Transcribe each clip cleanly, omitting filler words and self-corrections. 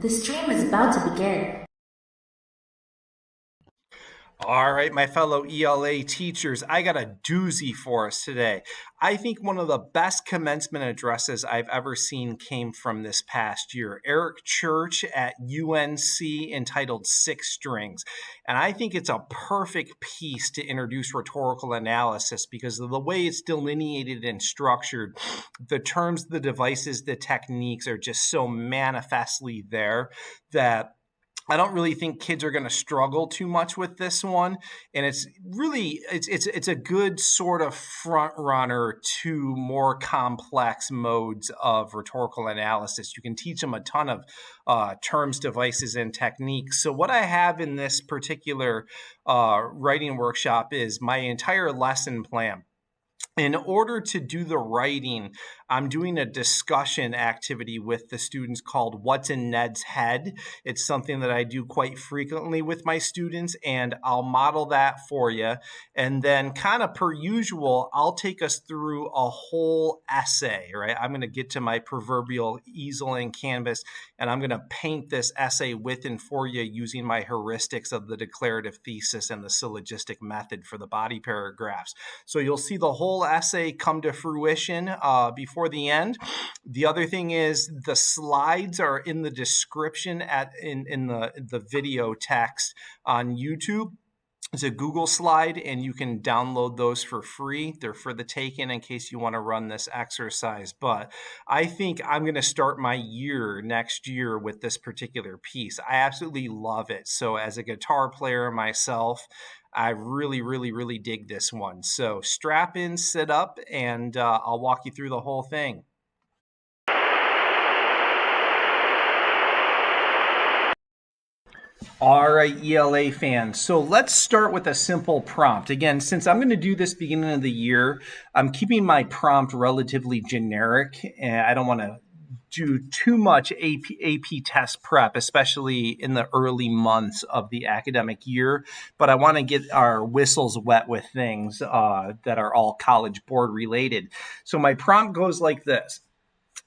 The stream is about to begin. All right, my fellow ELA teachers, I got a doozy for us today. I think one of the best commencement addresses I've ever seen came from this past year. Eric Church at UNC entitled Six Strings. And I think it's a perfect piece to introduce rhetorical analysis because of the way it's delineated and structured. The terms, the devices, the techniques are just so manifestly there that I don't really think kids are going to struggle too much with this one, and it's a good sort of front runner to more complex modes of rhetorical analysis. You can teach them a ton of terms, devices, and techniques. So what I have in this particular writing workshop is my entire lesson plan. In order to do the writing, I'm doing a discussion activity with the students called What's in Ned's Head. It's something that I do quite frequently with my students, and I'll model that for you. And then kind of per usual, I'll take us through a whole essay, right? I'm going to get to my proverbial easel and canvas, and I'm going to paint this essay with and for you using my heuristics of the declarative thesis and the syllogistic method for the body paragraphs. So you'll see the whole essay come to fruition before the end. The other thing is the slides are in the description in the video text on YouTube. It's a Google slide, and you can download those for free. They're for the taking in case you want to run this exercise. But I think I'm going to start my year next year with this particular piece. I absolutely love it. So as a guitar player myself, I really dig this one. So strap in, sit up, and I'll walk you through the whole thing. All right, ELA fans. So let's start with a simple prompt. Again, since I'm going to do this beginning of the year, I'm keeping my prompt relatively generic, and I don't want to do too much AP test prep, especially in the early months of the academic year. But I want to get our whistles wet with things that are all College Board related. So my prompt goes like this.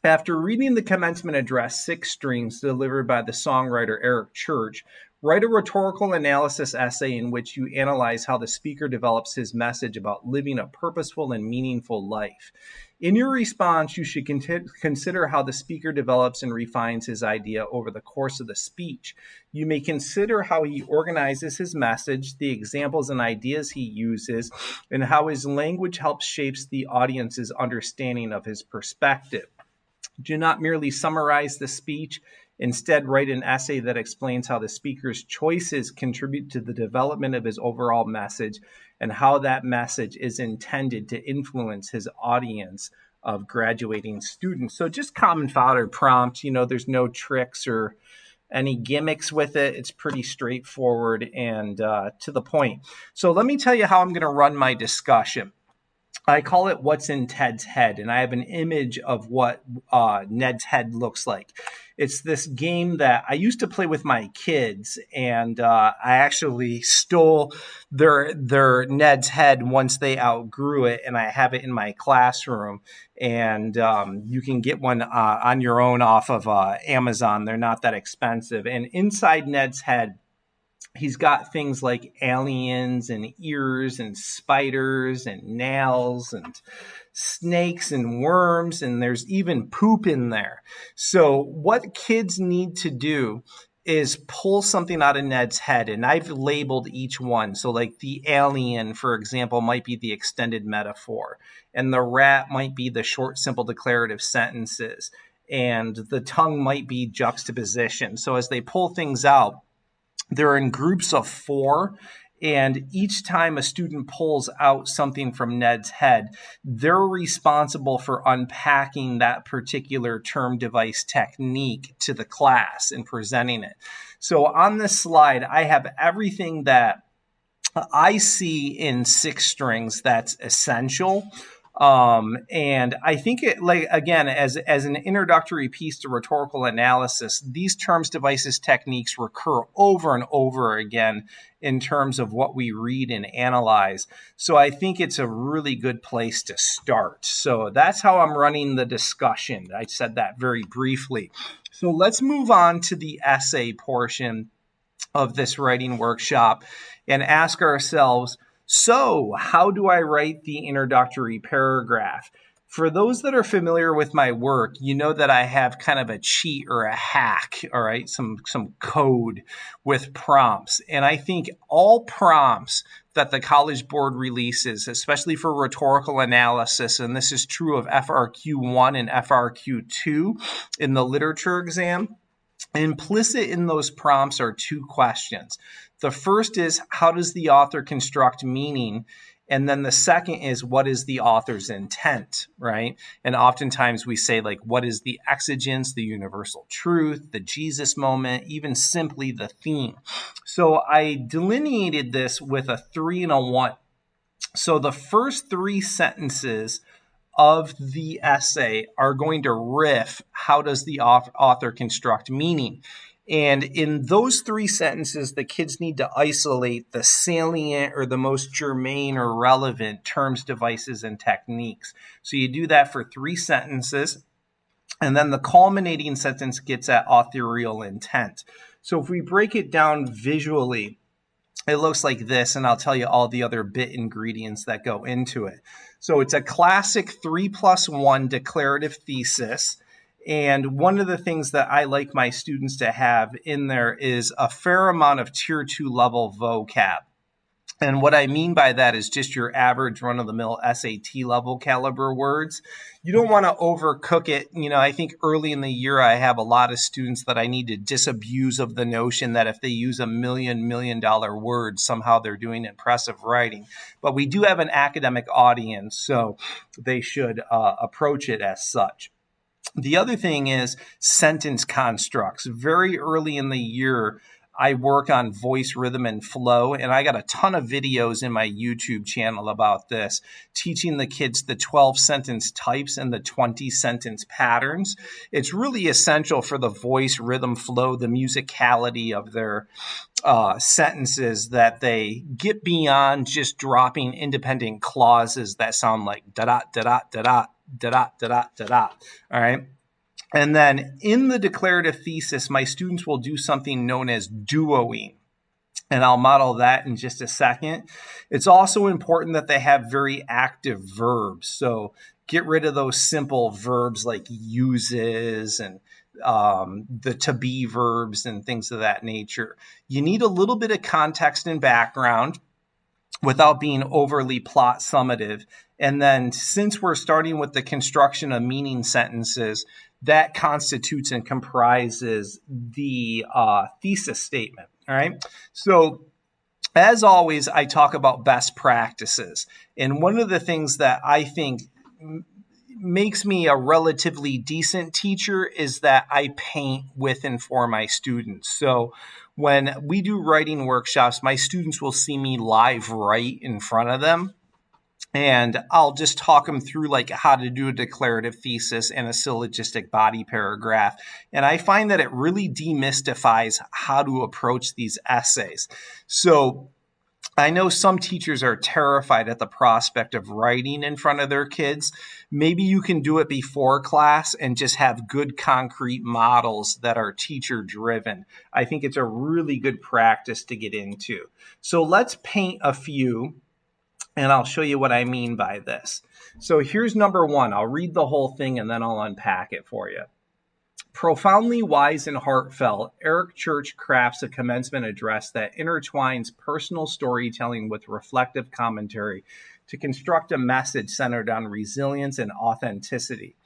After reading the commencement address, Six Strings, delivered by the songwriter Eric Church, write a rhetorical analysis essay in which you analyze how the speaker develops his message about living a purposeful and meaningful life. In your response, you should consider how the speaker develops and refines his idea over the course of the speech. You may consider how he organizes his message, the examples and ideas he uses, and how his language helps shapes the audience's understanding of his perspective. Do not merely summarize the speech. Instead, write an essay that explains how the speaker's choices contribute to the development of his overall message and how that message is intended to influence his audience of graduating students. So just common fodder prompt, there's no tricks or any gimmicks with it. It's pretty straightforward and to the point. So let me tell you how I'm going to run my discussion. I call it What's in Ted's Head, and I have an image of what Ned's head looks like. It's this game that I used to play with my kids, and I actually stole their Ned's head once they outgrew it, and I have it in my classroom. And you can get one on your own off of Amazon. They're not that expensive. And inside Ned's head, he's got things like aliens and ears and spiders and nails and snakes and worms, and there's even poop in there. So what kids need to do is pull something out of Ned's head, and I've labeled each one. So like the alien, for example, might be the extended metaphor, and the rat might be the short, simple declarative sentences, and the tongue might be juxtaposition. So as they pull things out, they're in groups of 4, and each time a student pulls out something from Ned's head, they're responsible for unpacking that particular term, device, technique to the class and presenting it. So on this slide, I have everything that I see in Six Strings that's essential And I think it, like, again, as an introductory piece to rhetorical analysis, these terms, devices, techniques recur over and over again in terms of what we read and analyze. So I think it's a really good place to start. So that's how I'm running the discussion. I said that very briefly. So let's move on to the essay portion of this writing workshop and ask ourselves, so how do I write the introductory paragraph? For those that are familiar with my work, you know that I have kind of a cheat or a hack, all right, some code with prompts. And I think all prompts that the College Board releases, especially for rhetorical analysis, and this is true of FRQ1 and FRQ2 in the literature exam, implicit in those prompts are two questions. The first is, how does the author construct meaning? And then the second is, what is the author's intent, right? And oftentimes we say, like, what is the exigence, the universal truth, the Jesus moment, even simply the theme. So I delineated this with a 3 and a 1. So the first 3 sentences of the essay are going to riff, how does the author construct meaning? And in those 3 sentences, the kids need to isolate the salient or the most germane or relevant terms, devices, and techniques. So you do that for 3 sentences, and then the culminating sentence gets at authorial intent. So if we break it down visually, it looks like this, and I'll tell you all the other bit ingredients that go into it. So it's a classic 3+1 declarative thesis. And one of the things that I like my students to have in there is a fair amount of tier 2 level vocab. And what I mean by that is just your average run-of-the-mill SAT level caliber words. You don't want to overcook it. You know, I think early in the year, I have a lot of students that I need to disabuse of the notion that if they use $1 million word, somehow they're doing impressive writing. But we do have an academic audience, so they should approach it as such. The other thing is sentence constructs. Very early in the year, I work on voice, rhythm, and flow, and I got a ton of videos in my YouTube channel about this, teaching the kids the 12 sentence types and the 20 sentence patterns. It's really essential for the voice, rhythm, flow, the musicality of their sentences, that they get beyond just dropping independent clauses that sound like da-da, da-da, da-da, da-da, da-da, da-da, all right? And then in the declarative thesis, my students will do something known as duoing. And I'll model that in just a second. It's also important that they have very active verbs. So get rid of those simple verbs like uses and the to be verbs and things of that nature. You need a little bit of context and background without being overly plot summative. And then since we're starting with the construction of meaning sentences, that constitutes and comprises the thesis statement, all right? So as always, I talk about best practices. And one of the things that I think makes me a relatively decent teacher is that I paint with and for my students. So when we do writing workshops, my students will see me live write in front of them. And I'll just talk them through like how to do a declarative thesis and a syllogistic body paragraph. And I find that it really demystifies how to approach these essays. So I know some teachers are terrified at the prospect of writing in front of their kids. Maybe you can do it before class and just have good concrete models that are teacher driven. I think it's a really good practice to get into. So let's paint a few. And I'll show you what I mean by this. So here's number 1. I'll read the whole thing and then I'll unpack it for you. Profoundly wise and heartfelt, Eric Church crafts a commencement address that intertwines personal storytelling with reflective commentary to construct a message centered on resilience and authenticity.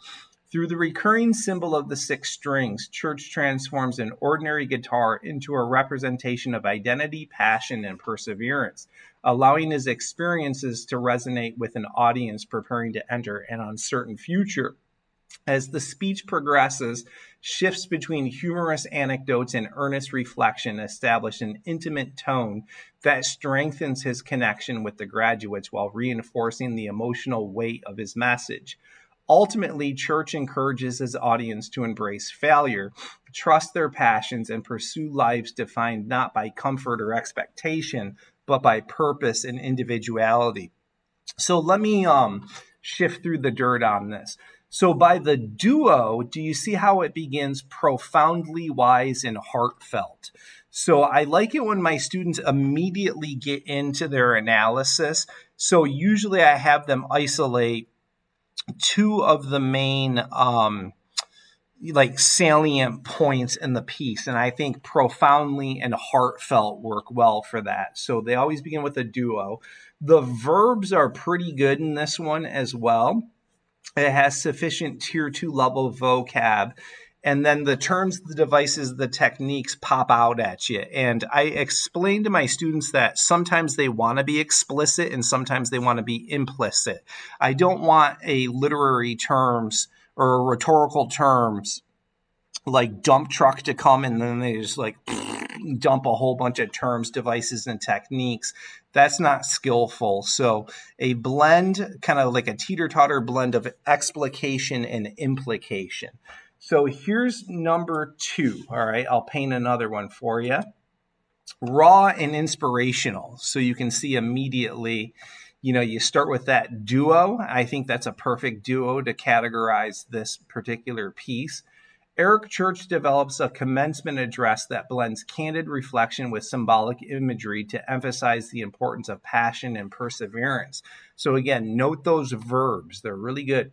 Through the recurring symbol of the 6 strings, Church transforms an ordinary guitar into a representation of identity, passion, and perseverance, allowing his experiences to resonate with an audience preparing to enter an uncertain future. As the speech progresses, shifts between humorous anecdotes and earnest reflection establish an intimate tone that strengthens his connection with the graduates while reinforcing the emotional weight of his message. Ultimately, Church encourages his audience to embrace failure, trust their passions, and pursue lives defined not by comfort or expectation, but by purpose and individuality. So let me shift through the dirt on this. So by the duo, do you see how it begins profoundly wise and heartfelt? So I like it when my students immediately get into their analysis. So usually I have them isolate two of the main like salient points in the piece, and I think profoundly and heartfelt work well for that. So they always begin with a duo. The verbs are pretty good in this one as well. It has sufficient tier 2 level vocab. And then the terms, the devices, the techniques pop out at you. And I explain to my students that sometimes they want to be explicit and sometimes they want to be implicit. I don't want a literary terms or rhetorical terms like dump truck to come and then they just like dump a whole bunch of terms, devices, and techniques. That's not skillful. So a blend, kind of like a teeter-totter blend of explication and implication. So here's number 2. All right, I'll paint another one for you. Raw and inspirational. So you can see immediately, you start with that duo. I think that's a perfect duo to categorize this particular piece. Eric Church develops a commencement address that blends candid reflection with symbolic imagery to emphasize the importance of passion and perseverance. So again, note those verbs. They're really good.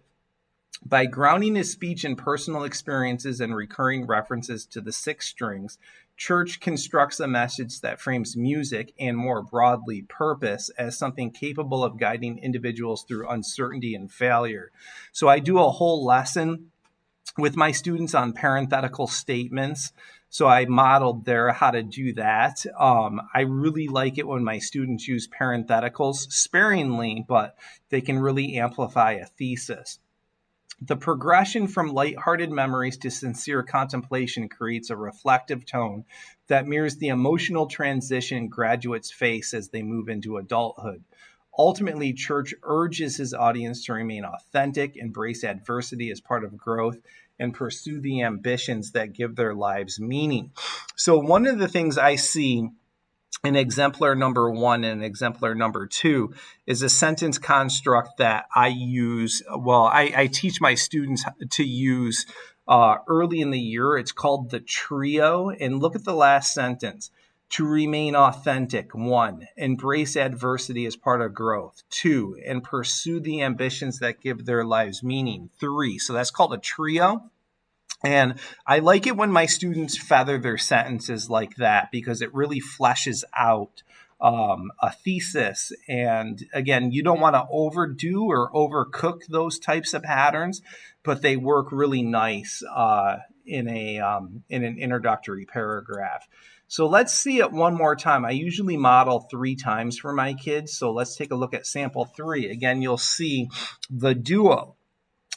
By grounding his speech in personal experiences and recurring references to the 6 strings, Church constructs a message that frames music and, more broadly, purpose as something capable of guiding individuals through uncertainty and failure. So I do a whole lesson with my students on parenthetical statements. So I modeled there how to do that. I really like it when my students use parentheticals sparingly, but they can really amplify a thesis. The progression from lighthearted memories to sincere contemplation creates a reflective tone that mirrors the emotional transition graduates face as they move into adulthood. Ultimately, Church urges his audience to remain authentic, embrace adversity as part of growth, and pursue the ambitions that give their lives meaning. So one of the things I see in exemplar number 1 and exemplar number 2 is a sentence construct that I use. Well, I teach my students to use early in the year. It's called the trio. And look at the last sentence. To remain authentic, 1, embrace adversity as part of growth, 2, and pursue the ambitions that give their lives meaning, 3. So that's called a trio. And I like it when my students feather their sentences like that because it really fleshes out a thesis. And again, you don't want to overdo or overcook those types of patterns, but they work really nice in an introductory paragraph. So let's see it one more time. I usually model 3 times for my kids. So let's take a look at sample 3. Again, you'll see the duo.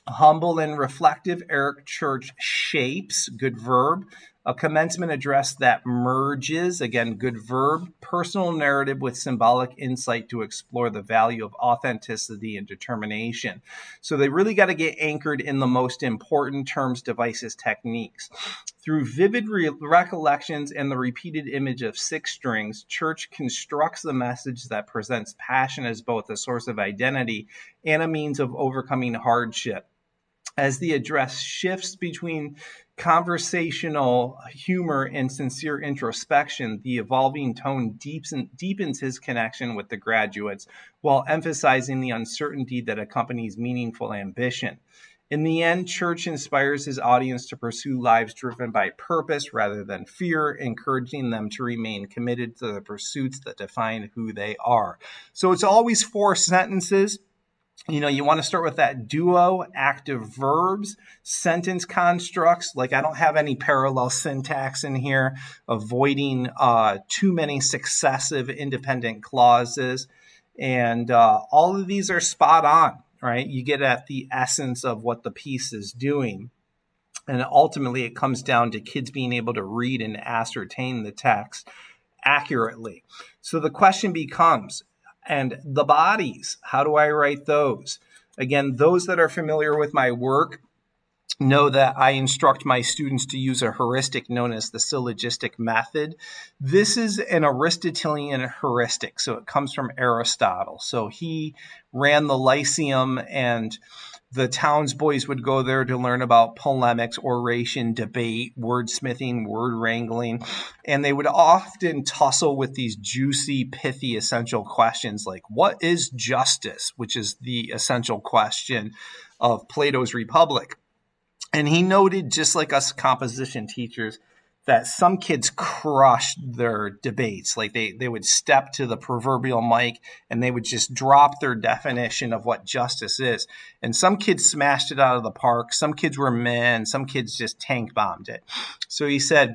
Humble and reflective, Eric Church shapes, good verb. A commencement address that merges, again, good verb. Personal narrative with symbolic insight to explore the value of authenticity and determination. So they really got to get anchored in the most important terms, devices, techniques. Through vivid recollections and the repeated image of 6 strings, Church constructs the message that presents passion as both a source of identity and a means of overcoming hardship. As the address shifts between conversational humor and sincere introspection, the evolving tone deepens his connection with the graduates while emphasizing the uncertainty that accompanies meaningful ambition. In the end, Church inspires his audience to pursue lives driven by purpose rather than fear, encouraging them to remain committed to the pursuits that define who they are. So it's always 4 sentences. You want to start with that duo, active verbs, sentence constructs. Like I don't have any parallel syntax in here, avoiding too many successive independent clauses. And all of these are spot on. right? You get at the essence of what the piece is doing. And ultimately, it comes down to kids being able to read and ascertain the text accurately. So the question becomes, and the bodies, how do I write those? Again, those that are familiar with my work know that I instruct my students to use a heuristic known as the syllogistic method. This is an Aristotelian heuristic, so it comes from Aristotle. So he ran the Lyceum, and the townsboys would go there to learn about polemics, oration, debate, wordsmithing, word wrangling, and they would often tussle with these juicy, pithy, essential questions like, what is justice? Which is the essential question of Plato's Republic. And he noted, just like us composition teachers, that some kids crushed their debates. Like they would step to the proverbial mic and they would just drop their definition of what justice is. And some kids smashed it out of the park. Some kids were men. Some kids just tank bombed it. So he said,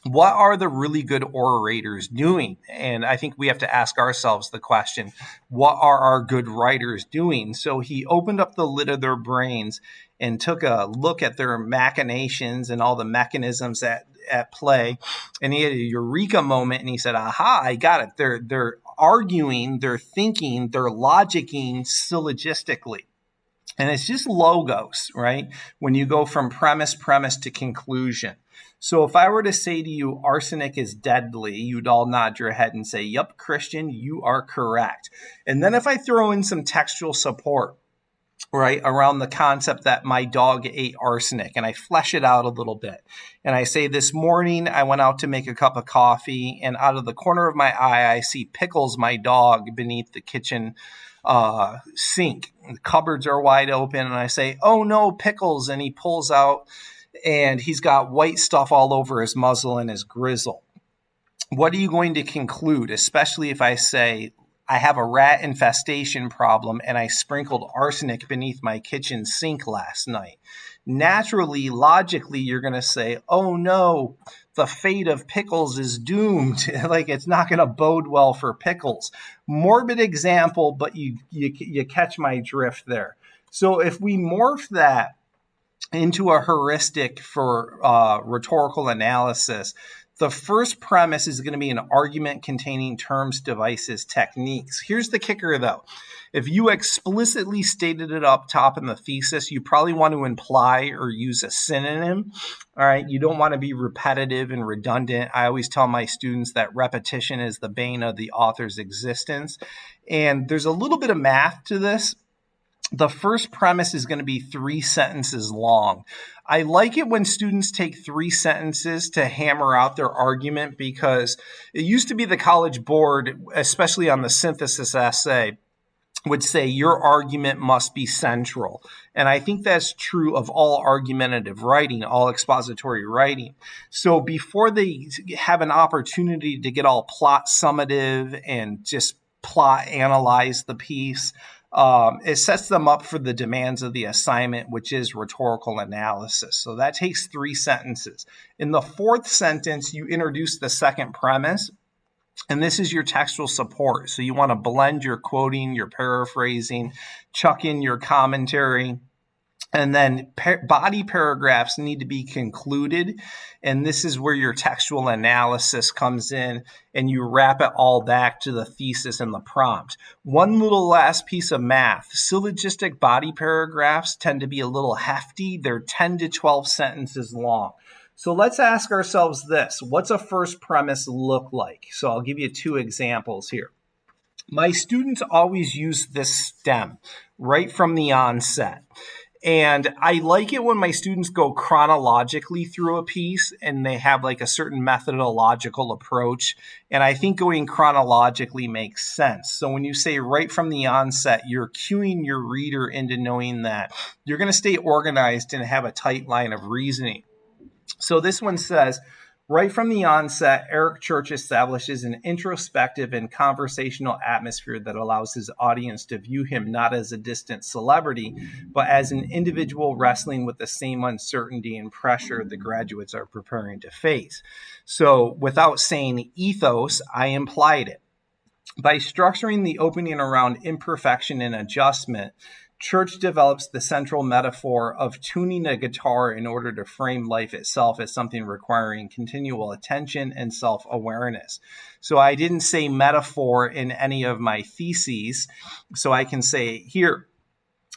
what are the really good orators doing? And I think we have to ask ourselves the question, what are our good writers doing? So he opened up the lid of their brains and took a look at their machinations and all the mechanisms at play. And he had a eureka moment and he said, aha, I got it. They're arguing, they're thinking, they're logicking syllogistically. And it's just logos, right? When you go from premise to conclusion. So if I were to say to you, arsenic is deadly, you'd all nod your head and say, yep, Christian, you are correct. And then if I throw in some textual support, right, around the concept that my dog ate arsenic, and I flesh it out a little bit. And I say, this morning I went out to make a cup of coffee, and out of the corner of my eye, I see Pickles, my dog, beneath the kitchen sink. The cupboards are wide open, and I say, oh no, Pickles, and he pulls out, and he's got white stuff all over his muzzle and his grizzle. What are you going to conclude, especially if I say, I have a rat infestation problem and I sprinkled arsenic beneath my kitchen sink last night? Naturally, logically, you're going to say, oh no, the fate of Pickles is doomed. Like, it's not going to bode well for Pickles. Morbid example, but you catch my drift there. So if we morph that into a heuristic for rhetorical analysis, the first premise is going to be an argument containing terms, devices, techniques. Here's the kicker, though. If you explicitly stated it up top in the thesis, you probably want to imply or use a synonym. All right, you don't want to be repetitive and redundant. I always tell my students that repetition is the bane of the author's existence. And there's a little bit of math to this. The first premise is going to be 3 sentences long. I like it when students take 3 sentences to hammer out their argument, because it used to be the College Board, especially on the synthesis essay, would say your argument must be central. And I think that's true of all argumentative writing, all expository writing. So before they have an opportunity to get all plot summative and just plot analyze the piece, it sets them up for the demands of the assignment, which is rhetorical analysis. So that takes 3 sentences. In the 4th sentence, you introduce the second premise, and this is your textual support. So you want to blend your quoting, your paraphrasing, chuck in your commentary. And then body paragraphs need to be concluded. And this is where your textual analysis comes in, and you wrap it all back to the thesis and the prompt. One little last piece of math. Syllogistic body paragraphs tend to be a little hefty. They're 10 to 12 sentences long. So let's ask ourselves this. What's a first premise look like? So I'll give you 2 examples here. My students always use this stem right from the onset. And I like it when my students go chronologically through a piece and they have like a certain methodological approach. And I think going chronologically makes sense. So when you say right from the onset, you're cueing your reader into knowing that you're going to stay organized and have a tight line of reasoning. So this one says, right from the onset, Eric Church establishes an introspective and conversational atmosphere that allows his audience to view him not as a distant celebrity, but as an individual wrestling with the same uncertainty and pressure the graduates are preparing to face. So without saying ethos, I implied it. By structuring the opening around imperfection and adjustment, Church develops the central metaphor of tuning a guitar in order to frame life itself as something requiring continual attention and self-awareness. So I didn't say metaphor in any of my theses, so I can say here,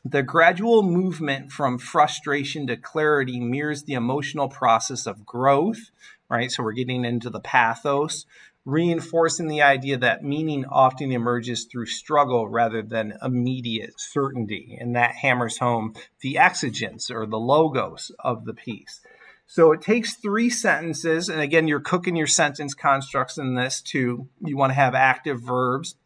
the gradual movement from frustration to clarity mirrors the emotional process of growth, right? So we're getting into the pathos, reinforcing the idea that meaning often emerges through struggle rather than immediate certainty. And that hammers home the exigence or the logos of the piece. So it takes 3 sentences. And again, you're cooking your sentence constructs in this too. You want to have active verbs,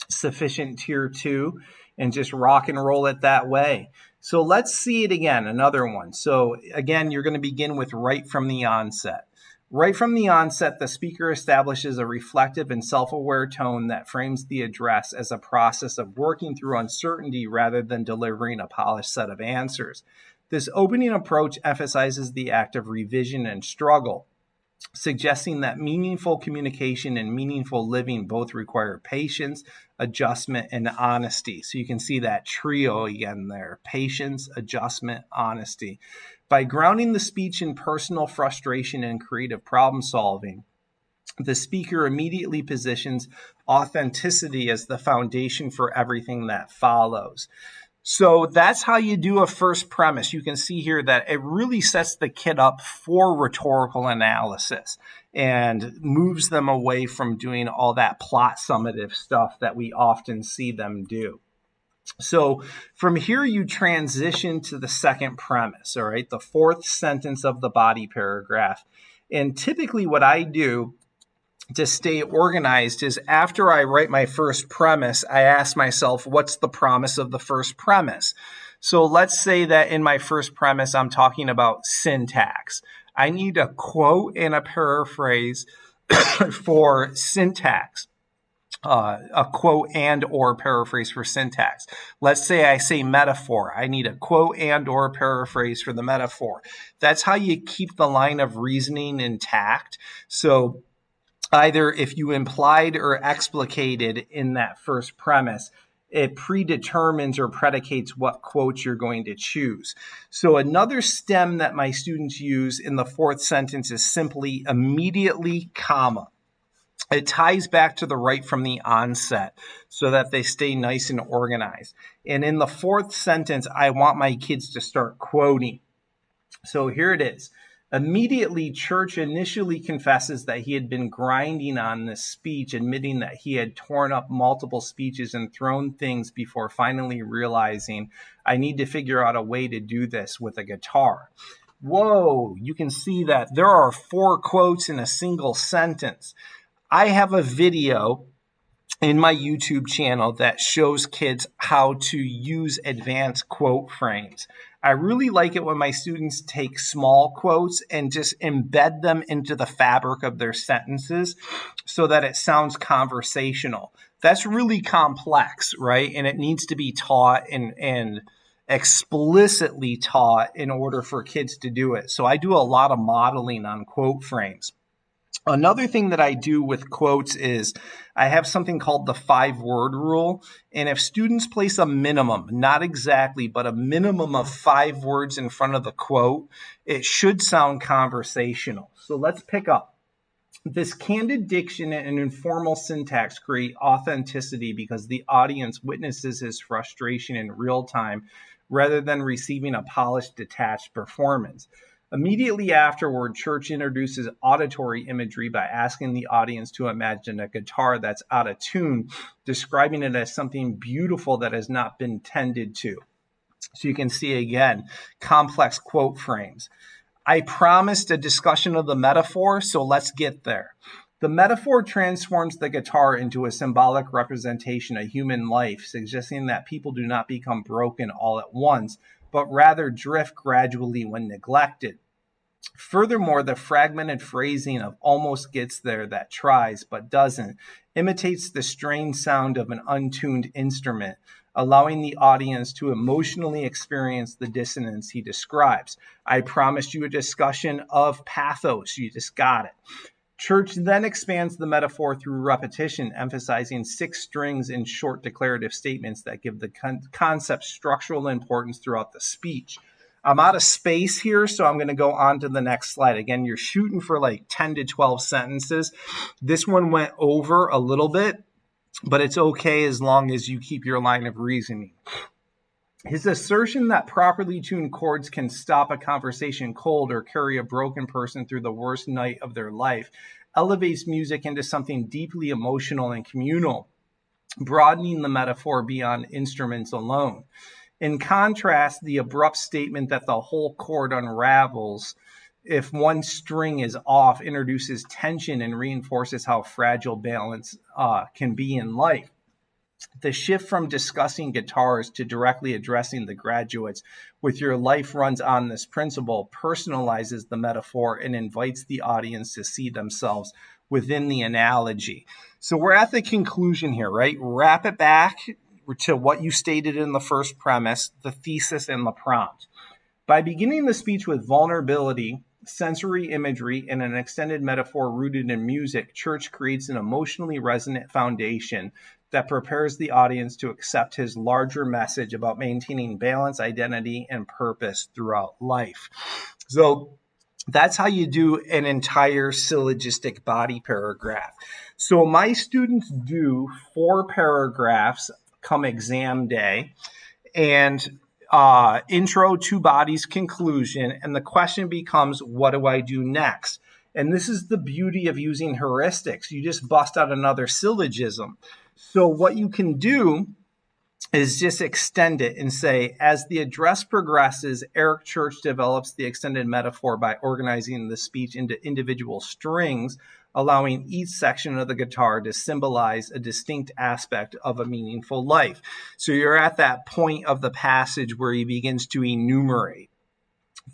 sufficient tier 2, and just rock and roll it that way. So let's see it again, another one. So again, you're going to begin with right from the onset. Right from the onset, the speaker establishes a reflective and self-aware tone that frames the address as a process of working through uncertainty rather than delivering a polished set of answers. This opening approach emphasizes the act of revision and struggle, suggesting that meaningful communication and meaningful living both require patience, adjustment, and honesty. So you can see that trio again there: patience, adjustment, honesty. By grounding the speech in personal frustration and creative problem solving, the speaker immediately positions authenticity as the foundation for everything that follows. So that's how you do a first premise. You can see here that it really sets the kid up for rhetorical analysis and moves them away from doing all that plot summative stuff that we often see them do. So from here, you transition to the second premise, all right, the 4th sentence of the body paragraph. And typically what I do to stay organized is after I write my first premise, I ask myself, what's the promise of the first premise? So let's say that in my first premise, I'm talking about syntax. I need a quote and a paraphrase for syntax. A quote and or paraphrase for syntax. Let's say I say metaphor. I need a quote and or paraphrase for the metaphor. That's how you keep the line of reasoning intact. So either if you implied or explicated in that first premise, it predetermines or predicates what quotes you're going to choose. So another stem that my students use in the 4th sentence is simply immediately, comma. It ties back to the right from the onset so that they stay nice and organized. And in the 4th sentence, I want my kids to start quoting. So here it is. Immediately, Church initially confesses that he had been grinding on this speech, admitting that he had torn up multiple speeches and thrown things before finally realizing, I need to figure out a way to do this with a guitar. Whoa, you can see that there are 4 quotes in a single sentence. I have a video in my YouTube channel that shows kids how to use advanced quote frames. I really like it when my students take small quotes and just embed them into the fabric of their sentences so that it sounds conversational. That's really complex, right? And it needs to be taught and explicitly taught in order for kids to do it. So I do a lot of modeling on quote frames. Another thing that I do with quotes is I have something called the 5-word rule. And if students place a minimum, not exactly, but a minimum of 5 words in front of the quote, it should sound conversational. So let's pick up. This candid diction and informal syntax create authenticity because the audience witnesses his frustration in real time rather than receiving a polished, detached performance. Immediately afterward, Church introduces auditory imagery by asking the audience to imagine a guitar that's out of tune, describing it as something beautiful that has not been tended to. So you can see again, complex quote frames. I promised a discussion of the metaphor, so let's get there. The metaphor transforms the guitar into a symbolic representation of human life, suggesting that people do not become broken all at once, but rather drift gradually when neglected. Furthermore, the fragmented phrasing of almost gets there that tries but doesn't imitates the strained sound of an untuned instrument, allowing the audience to emotionally experience the dissonance he describes. I promised you a discussion of pathos. You just got it. Church then expands the metaphor through repetition, emphasizing 6 strings in short declarative statements that give the concept structural importance throughout the speech. I'm out of space here, so I'm going to go on to the next slide. Again, you're shooting for like 10 to 12 sentences. This one went over a little bit, but it's okay as long as you keep your line of reasoning. His assertion that properly tuned chords can stop a conversation cold or carry a broken person through the worst night of their life elevates music into something deeply emotional and communal, broadening the metaphor beyond instruments alone. In contrast, the abrupt statement that the whole chord unravels if one string is off introduces tension and reinforces how fragile balance can be in life. The shift from discussing guitars to directly addressing the graduates with your life runs on this principle personalizes the metaphor and invites the audience to see themselves within the analogy. So we're at the conclusion here, right? Wrap it back to what you stated in the first premise, the thesis and the prompt. By beginning the speech with vulnerability, sensory imagery, and an extended metaphor rooted in music, Church creates an emotionally resonant foundation that prepares the audience to accept his larger message about maintaining balance, identity, and purpose throughout life. So that's how you do an entire syllogistic body paragraph. So my students do 4 paragraphs come exam day, and intro, 2 bodies, conclusion, and the question becomes, what do I do next? And this is the beauty of using heuristics. You just bust out another syllogism. So what you can do is just extend it and say, as the address progresses, Eric Church develops the extended metaphor by organizing the speech into individual strings, allowing each section of the guitar to symbolize a distinct aspect of a meaningful life. So you're at that point of the passage where he begins to enumerate.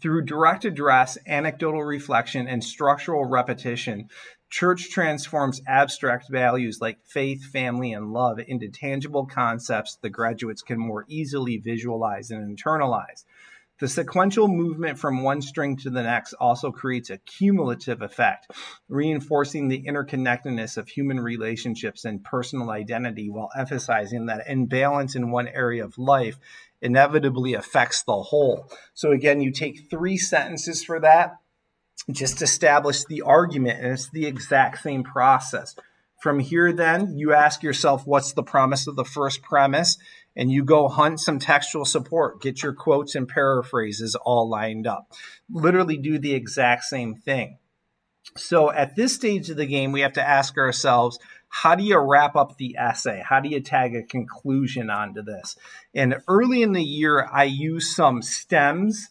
Through direct address, anecdotal reflection, and structural repetition, Church transforms abstract values like faith, family, and love into tangible concepts the graduates can more easily visualize and internalize. The sequential movement from one string to the next also creates a cumulative effect, reinforcing the interconnectedness of human relationships and personal identity while emphasizing that imbalance in one area of life inevitably affects the whole. So again, you take 3 sentences for that, just establish the argument, and it's the exact same process. From here, then, you ask yourself, what's the promise of the first premise? And you go hunt some textual support. Get your quotes and paraphrases all lined up. Literally do the exact same thing. So at this stage of the game, we have to ask ourselves, how do you wrap up the essay? How do you tag a conclusion onto this? And early in the year, I use some stems,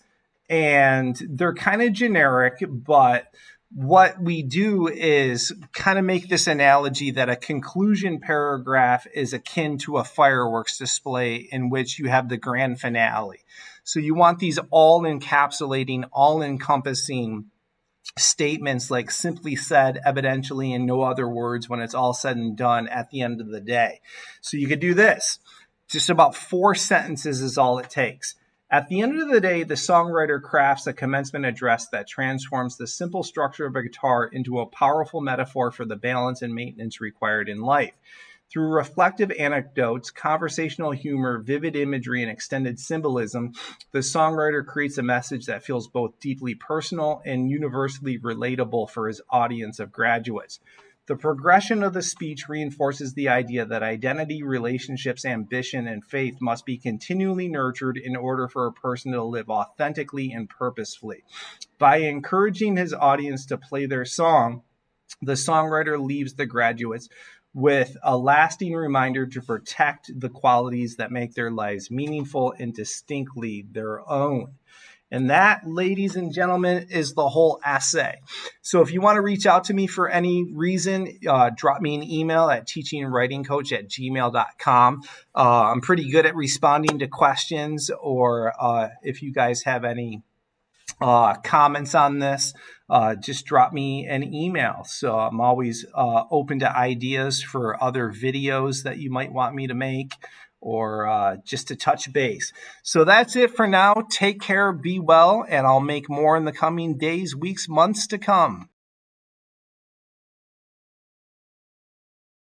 and they're kind of generic, but what we do is kind of make this analogy that a conclusion paragraph is akin to a fireworks display in which you have the grand finale. So you want these all-encapsulating, all-encompassing statements like simply said, evidentially, in no other words when it's all said and done at the end of the day. So you could do this. Just about 4 sentences is all it takes. At the end of the day, the songwriter crafts a commencement address that transforms the simple structure of a guitar into a powerful metaphor for the balance and maintenance required in life. Through reflective anecdotes, conversational humor, vivid imagery, and extended symbolism, the songwriter creates a message that feels both deeply personal and universally relatable for his audience of graduates. The progression of the speech reinforces the idea that identity, relationships, ambition, and faith must be continually nurtured in order for a person to live authentically and purposefully. By encouraging his audience to play their song, the songwriter leaves the graduates with a lasting reminder to protect the qualities that make their lives meaningful and distinctly their own. And that, ladies and gentlemen, is the whole essay. So if you want to reach out to me for any reason, drop me an email at teachingandwritingcoach@gmail.com. I'm pretty good at responding to questions, or if you guys have any comments on this, just drop me an email. So I'm always open to ideas for other videos that you might want me to make, or just to touch base. So that's it for now. Take care, be well, and I'll make more in the coming days, weeks, months to come.